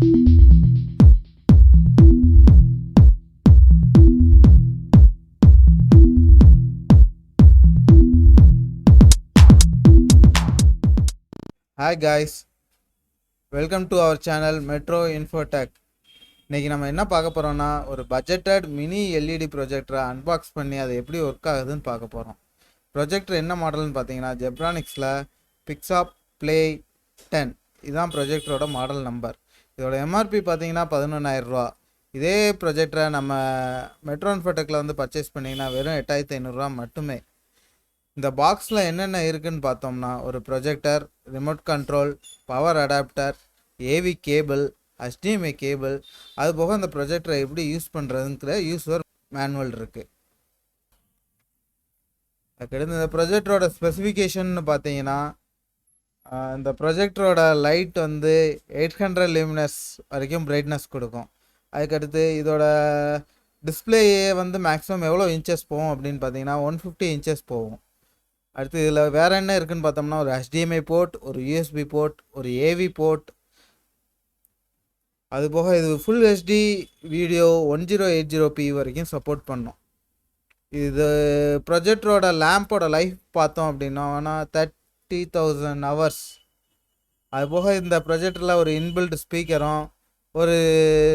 Hi guys, welcome to our channel Metro Infotech. இன்னைக்கு நம்ம என்ன பார்க்க போறோம்னா ஒரு பட்ஜெட்டட் மினி எல்இடி ப்ரொஜெக்டரை அன்பாக்ஸ் பண்ணி அது எப்படி ஒர்க் ஆகுதுன்னு பார்க்க போறோம். ப்ரொஜெக்டர் என்ன மாடல்னு பார்த்தீங்கன்னா ஜெப்ரானிக்ஸில் பிக்ஸாப் ப்ளே 10 இதுதான் ப்ரொஜெக்டரோட மாடல் நம்பர். இதோட எம்ஆர்பி பார்த்தீங்கன்னா 11,000 ரூபா. இதே ப்ரொஜெக்டரை நம்ம மெட்ரோ இன்ஃபோடெக்கில் வந்து பர்ச்சேஸ் பண்ணிங்கன்னா வெறும் 8,500 ரூபா மட்டுமே. இந்த பாக்ஸில் என்னென்ன இருக்குன்னு பார்த்தோம்னா ஒரு projector, remote control, power adapter, AV cable, HDMI cable, அது போக இந்த ப்ரொஜெக்டரை எப்படி யூஸ் பண்ணுறதுங்கிற யூஸர் மேனுவல் இருக்குது. அதுக்கடுத்து இந்த ப்ரொஜெக்டரோட ஸ்பெசிஃபிகேஷன் பார்த்தீங்கன்னா இந்த ப்ரொஜெக்டரோட லைட் வந்து 800 லிமினஸ் வரைக்கும் பிரைட்னஸ் கொடுக்கும். அதுக்கடுத்து இதோட டிஸ்பிளேயே வந்து மேக்ஸிமம் எவ்வளோ இன்ச்சஸ் போகும் அப்படின்னு பார்த்தீங்கன்னா 150 இன்ச்சஸ் போகும். அடுத்து இதில் வேறு என்ன இருக்குதுன்னு பார்த்தோம்னா ஒரு HDMI போர்ட், ஒரு USB போர்ட், ஒரு AV போர்ட், அது போக இது ஃபுல் HD வீடியோ 1080p வரைக்கும் சப்போர்ட் பண்ணும். இது ப்ரொஜெக்டரோட லேம்போட லைஃப் பார்த்தோம் அப்படின்னா 30,000 ஹவர்ஸ். அது போக இந்த ப்ரொஜெக்டரில் ஒரு இன்பில்ட் ஸ்பீக்கரும் ஒரு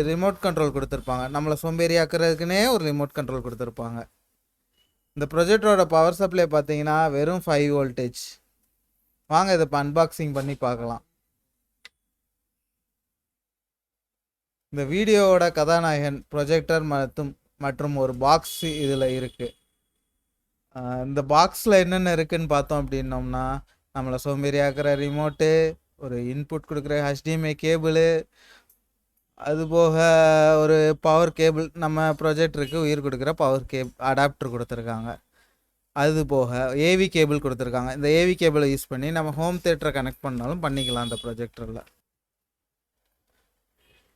ரிமோட் கண்ட்ரோல் கொடுத்துருப்பாங்க. நம்மளை சோம்பேறியாக்குறதுக்குன்னே ஒரு ரிமோட் கண்ட்ரோல் கொடுத்துருப்பாங்க. இந்த ப்ரொஜெக்டரோட பவர் சப்ளை பார்த்தீங்கன்னா வெறும் 5 வோல்டேஜ். வாங்க இதை இப்போ அன்பாக்சிங் பண்ணி பார்க்கலாம். இந்த வீடியோவோட கதாநாயகன் ப்ரொஜெக்டர் மற்றும் ஒரு பாக்ஸ் இதில் இருக்குது. இந்த பாக்ஸில் என்னென்ன இருக்குதுன்னு பார்த்தோம் அப்படின்னோம்னா நம்மளை சோம்பேறியாக்குற ரிமோட்டு, ஒரு இன்புட் கொடுக்குற HDMI கேபிள், அதுபோக ஒரு பவர் கேபிள், நம்ம ப்ரொஜெக்டருக்கு உயிர் கொடுக்குற பவர் அடாப்டர் கொடுத்துருக்காங்க. அது போக ஏவி கேபிள் கொடுத்துருக்காங்க. இந்த ஏவி கேபிளை யூஸ் பண்ணி நம்ம ஹோம் தியேட்டரை கனெக்ட் பண்ணாலும் பண்ணிக்கலாம் இந்த ப்ரொஜெக்டரில்.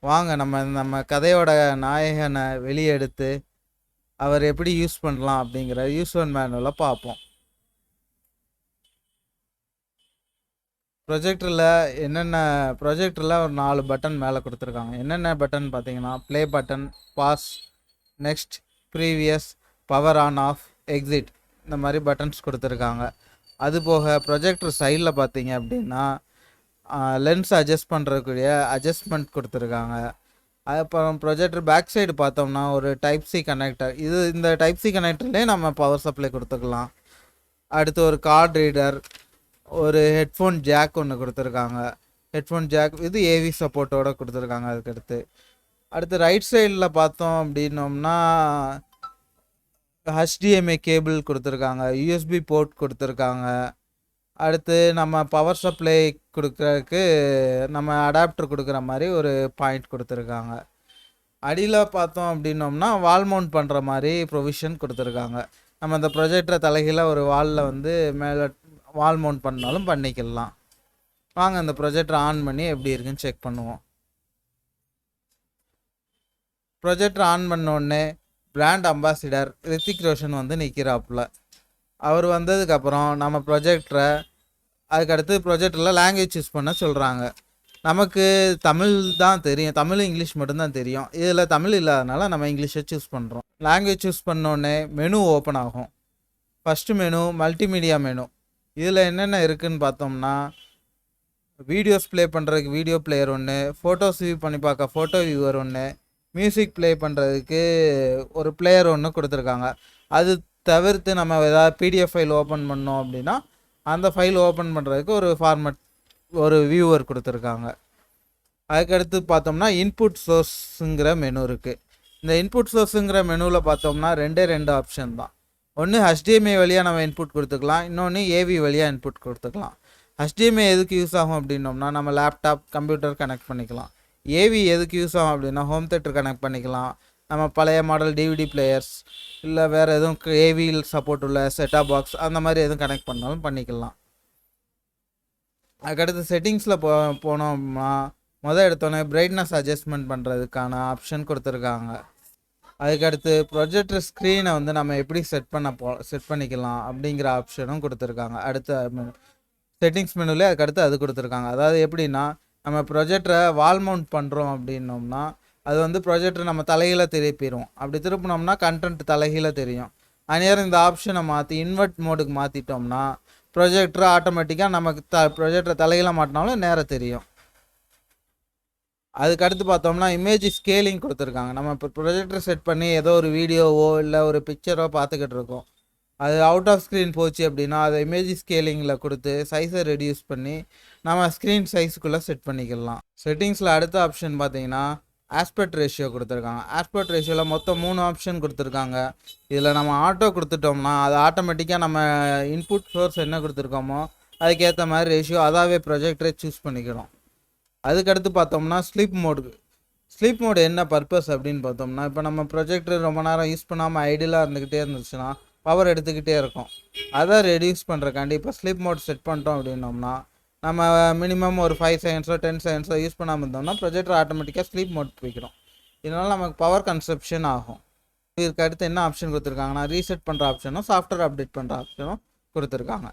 வாங்க நம்ம கதையோட நாயகனை வெளியே எடுத்து அவர் எப்படி யூஸ் பண்ணலாம் அப்படிங்கிற யூசர் மேனுவலை பார்ப்போம். ப்ரொஜெக்டரில் ஒரு 4 பட்டன் மேலே கொடுத்துருக்காங்க. என்னென்ன பட்டன் பார்த்தீங்கன்னா play button, pause, next, previous, power on off, exit, இந்த மாதிரி பட்டன்ஸ் கொடுத்துருக்காங்க. அதுபோக ப்ரொஜெக்டர் சைடில் பார்த்தீங்க அப்படின்னா லென்ஸ் அட்ஜஸ்ட் பண்ணுறக்கூடிய அட்ஜஸ்ட்மெண்ட் கொடுத்துருக்காங்க. அப்புறம் ப்ரொஜெக்டர் பேக் சைடு பார்த்தோம்னா ஒரு டைப்-C கனெக்டர். இந்த டைப்-C கனெக்டர்லேயே நம்ம பவர் சப்ளை கொடுத்துக்கலாம். அடுத்து ஒரு கார்டு ரீடர், ஒரு ஹெட்ஃபோன் ஜாக் ஒன்று கொடுத்துருக்காங்க. ஹெட்ஃபோன் ஜாக் இது ஏவி சப்போர்ட்டோடு கொடுத்துருக்காங்க. அடுத்து ரைட் சைடில் பார்த்தோம் அப்படின்னோம்னா HDMI கேபிள் கொடுத்துருக்காங்க, USB போர்ட் கொடுத்துருக்காங்க. அடுத்து நம்ம பவர் சப்ளை கொடுக்குறதுக்கு நம்ம அடாப்டர் கொடுக்குற மாதிரி ஒரு பாயிண்ட் கொடுத்துருக்காங்க. அடியில் பார்த்தோம் அப்படின்னோம்னா வால் மவுண்ட் பண்ணுற மாதிரி ப்ரொவிஷன் கொடுத்துருக்காங்க. நம்ம இந்த ப்ரொஜெக்டரை தலைகீழ ஒரு வாலில் வந்து மேலே வால் மவுண்ட் பண்ணாலும் பண்ணிக்கலாம். வாங்க அந்த ப்ரொஜெக்டர் ஆன் பண்ணி எப்படி இருக்குன்னு செக் பண்ணுவோம். ப்ரொஜெக்டர் ஆன் பண்ணோடனே பிராண்ட் அம்பாசிடர் ரித்திக் ரோஷன் வந்து நிற்கிறாப்புல. அவர் வந்ததுக்கப்புறம் நம்ம ப்ரொஜெக்டரை அதுக்கடுத்து ப்ரொஜெக்டரில் லாங்குவேஜ் யூஸ் பண்ண சொல்கிறாங்க. நமக்கு தமிழ் தான் தெரியும், தமிழ் இங்கிலீஷ் மட்டும்தான் தெரியும். இதில் தமிழ் இல்லாதனால நம்ம இங்கிலீஷை சூஸ் பண்ணுறோம். லாங்குவேஜ் சூஸ் பண்ணோடனே மெனு ஓப்பன் ஆகும். First menu multimedia menu. இதில் என்னென்ன இருக்குதுன்னு பார்த்தோம்னா வீடியோஸ் ப்ளே பண்ணுறதுக்கு வீடியோ பிளேயர் ஒன்று, ஃபோட்டோஸ் வியூ பண்ணி பார்க்க ஃபோட்டோ வியூவர் ஒன்று, மியூசிக் ப்ளே பண்ணுறதுக்கு ஒரு பிளேயர் ஒன்று கொடுத்துருக்காங்க. அது தவிர்த்து நம்ம ஏதாவது PDF ஃபைல் ஓப்பன் பண்ணோம் அப்படின்னா அந்த ஃபைல் ஓப்பன் பண்ணுறதுக்கு ஒரு வியூவர் கொடுத்துருக்காங்க. அதுக்கடுத்து பார்த்தோம்னா இன்புட் சோர்ஸுங்கிற மெனு இருக்குது. இந்த இன்புட் சோர்ஸுங்கிற மெனுவில் பார்த்தோம்னா 2 ஆப்ஷன் தான். ஒன்று HDMI வழியாக நம்ம இன்புட் கொடுத்துக்கலாம், இன்னொன்று AV வழியாக இன்புட் கொடுத்துக்கலாம். HDMI எதுக்கு யூஸ் ஆகும் அப்படின்னோம்னா நம்ம லேப்டாப், கம்ப்யூட்டர் கனெக்ட் பண்ணிக்கலாம். AV எதுக்கு யூஸ் ஆகும் அப்படின்னா ஹோம் தியேட்டர் கனெக்ட் பண்ணிக்கலாம். நம்ம பழைய மாடல் DVD பிளேயர்ஸ் இல்லை வேறு எதுவும் AV சப்போர்ட் உள்ள செட்டாப் பாக்ஸ் அந்த மாதிரி எதுவும் கனெக்ட் பண்ணாலும் பண்ணிக்கலாம். அதுக்கடுத்து செட்டிங்ஸில் போனோம்னா எடுத்தோடனே பிரைட்னஸ் அட்ஜஸ்ட்மெண்ட் பண்ணுறதுக்கான ஆப்ஷன் கொடுத்துருக்காங்க. அதுக்கடுத்து ப்ரொஜெக்டர் ஸ்க்ரீனை வந்து நம்ம எப்படி செட் பண்ணிக்கலாம் அப்படிங்கிற ஆப்ஷனும் கொடுத்துருக்காங்க. அடுத்த செட்டிங்ஸ் மெனுவில் அதுக்கடுத்து அது கொடுத்துருக்காங்க. அதாவது எப்படின்னா நம்ம ப்ரொஜெக்டரை வால் மவுண்ட் பண்ணுறோம் அப்படின்னோம்னா அது வந்து ப்ரொஜெக்டர் நம்ம தலைகீழ திருப்பிடும். அப்படி திருப்பினோம்னா கண்டென்ட் தலைகீழ தெரியும். அந்நேரம் இந்த ஆப்ஷனை மாற்றி இன்வெர்ட் மோடுக்கு மாற்றிட்டோம்னா ப்ரொஜெக்டர் ஆட்டோமேட்டிக்காக நமக்கு ப்ரொஜெக்டரை தலைகீழ மாட்டினாலும் நேரம் தெரியும். அதுக்கடுத்து பார்த்தோம்னா இமேஜ் ஸ்கேலிங் கொடுத்துருக்காங்க. நம்ம இப்போ ப்ரொஜெக்டர் செட் பண்ணி ஏதோ ஒரு வீடியோவோ இல்லை ஒரு பிக்சரோ பார்த்துக்கிட்டு இருக்கோம். அது அவுட் ஆஃப் ஸ்க்ரீன் போச்சு அப்படின்னா அதை இமேஜ் ஸ்கேலிங்கில் கொடுத்து சைஸை ரெடியூஸ் பண்ணி நம்ம ஸ்க்ரீன் சைஸுக்குள்ளே செட் பண்ணிக்கலாம். செட்டிங்ஸில் அடுத்த ஆப்ஷன் பார்த்தீங்கன்னா ஆஸ்பெக்ட் ரேஷியோ கொடுத்துருக்காங்க. ஆஸ்பெக்ட் ரேஷியோவில் மொத்தம் 3 ஆப்ஷன் கொடுத்துருக்காங்க. இதில் நம்ம ஆட்டோ கொடுத்துட்டோம்னா அது ஆட்டோமேட்டிக்காக நம்ம இன்புட் சோர்ஸ் என்ன கொடுத்துருக்கோமோ அதுக்கேற்ற மாதிரி ரேஷியோ அதாவே ப்ரொஜெக்டரே சூஸ் பண்ணிக்கிறோம். அதுக்கடுத்து பார்த்தோம்னா ஸ்லீப் மோடு என்ன பர்பஸ் அப்படின்னு பார்த்தோம்னா இப்போ நம்ம ப்ரொஜெக்டர் ரொம்ப நேரம் யூஸ் பண்ணாமல் ஐடியலாக இருந்துக்கிட்டே இருந்துச்சுன்னா பவர் எடுத்துக்கிட்டே இருக்கும். அதை ரெடியூஸ் பண்ணுறக்காண்டி இப்போ ஸ்லீப் மோட் செட் பண்ணிட்டோம் அப்படின்னோம்னா நம்ம மினிமம் ஒரு 5 செகண்ட்ஸோ 10 செகண்ட்ஸோ யூஸ் பண்ணாமல் இருந்தோம்னா ப்ரொஜெக்டர் ஆட்டோமேட்டிக்காக ஸ்லீப் மோட் போய்க்கிறோம். இதனால் நமக்கு பவர் கன்சப்ஷன் ஆகும். இதுக்கு அடுத்து என்ன ஆப்ஷன் கொடுத்துருக்காங்கன்னா ரீசெட் பண்ணுற ஆப்ஷனும் சாஃப்ட்வேர் அப்டேட் பண்ணுற ஆப்ஷனும் கொடுத்துருக்காங்க.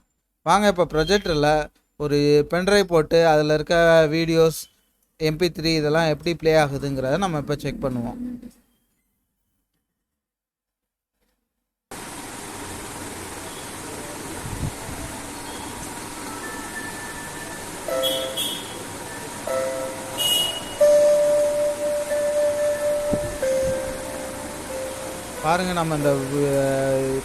வாங்க இப்போ ப்ரொஜெக்டரில் ஒரு பென்ட்ரைவ் போட்டு அதில் இருக்க வீடியோஸ் MP3 இதெல்லாம் எப்படி ப்ளே ஆகுதுங்கிறத நம்ம இப்போ செக் பண்ணுவோம். பாருங்கள், நம்ம இந்த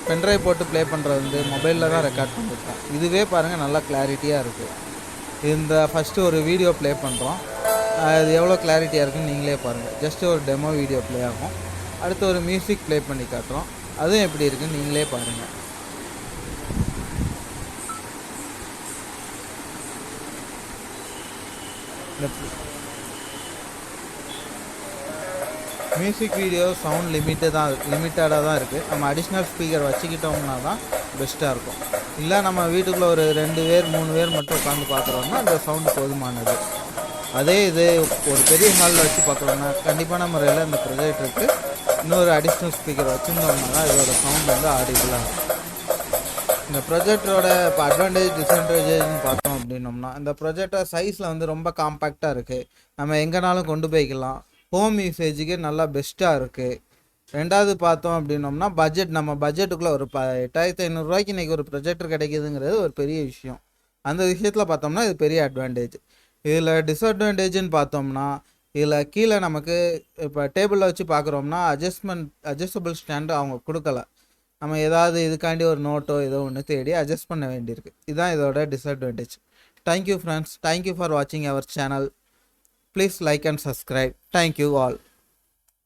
பென்ட்ரைவ் போட்டு ப்ளே பண்ணுறது வந்து மொபைலில் தான் ரெக்கார்ட் பண்ணியிருக்கோம். இதுவே பாருங்கள் நல்லா கிளாரிட்டியாக இருக்குது. இந்த ஃபஸ்ட்டு ஒரு வீடியோ ப்ளே பண்ணுறோம். அது எவ்வளோ கிளாரிட்டியாக இருக்குன்னு நீங்களே பாருங்கள். ஜஸ்ட்டு ஒரு டெமோ வீடியோ ப்ளே ஆகும். அடுத்து ஒரு மியூசிக் ப்ளே பண்ணி காட்டுறோம். அதுவும் எப்படி இருக்குன்னு நீங்களே பாருங்கள். இந்த மியூசிக் வீடியோ சவுண்ட் லிமிட்டடாக தான் இருக்குது. நம்ம அடிஷ்னல் ஸ்பீக்கர் வச்சுக்கிட்டோம்னா தான் பெஸ்ட்டாக இருக்கும். இல்லை நம்ம வீட்டுக்குள்ளே ஒரு 2 பேர் 3 பேர் மட்டும் உட்காந்து பார்க்குறோம்னா அந்த சவுண்டு போதுமானது. அதே இது ஒரு பெரிய ஹாலில் வச்சு பார்க்குறோம்னா கண்டிப்பான முறையில் இந்த ப்ரொஜெக்டருக்கு இன்னொரு அடிஷ்னல் ஸ்பீக்கர் வச்சுருந்தோம்னா தான் இதோட சவுண்ட் வந்து ஆடிபிளாக இருக்கும். இந்த ப்ரொஜெக்டரோட இப்போ அட்வான்டேஜ் டிஸ்அட்வான்டேஜ்னு பார்த்தோம் அப்படின்னோம்னா இந்த ப்ரொஜெக்டர் சைஸில் வந்து ரொம்ப காம்பேக்டாக இருக்குது. நம்ம எங்கேனாலும் கொண்டு போய்க்கலாம். ஹோம் யூசேஜுக்கு நல்லா பெஸ்ட்டாக இருக்குது. ரெண்டாவது பார்த்தோம் அப்படின்னோம்னா நம்ம பட்ஜெட்டுக்குள்ளே ஒரு 8500 ரூபாய்க்கு இன்றைக்கி ஒரு ப்ரொஜெக்டர் கிடைக்கிதுங்கிறது ஒரு பெரிய விஷயம். அந்த விஷயத்தில் பார்த்தோம்னா இது பெரிய அட்வான்டேஜ். இதில் டிஸ்அட்வான்டேஜ்னு பார்த்தோம்னா இதில் கீழே நமக்கு இப்போ டேபிளில் வச்சு பார்க்குறோம்னா அட்ஜஸ்டபிள் ஸ்டாண்டு அவங்க கொடுக்கல. நம்ம ஏதாவது இதுக்காண்டி ஒரு நோட்டோ ஏதோ ஒன்று தேடி அட்ஜஸ்ட் பண்ண வேண்டியிருக்கு. இதுதான் இதோட disadvantage. Thank you friends. Thank you for வாட்சிங் our channel. Please like and subscribe. Thank you all.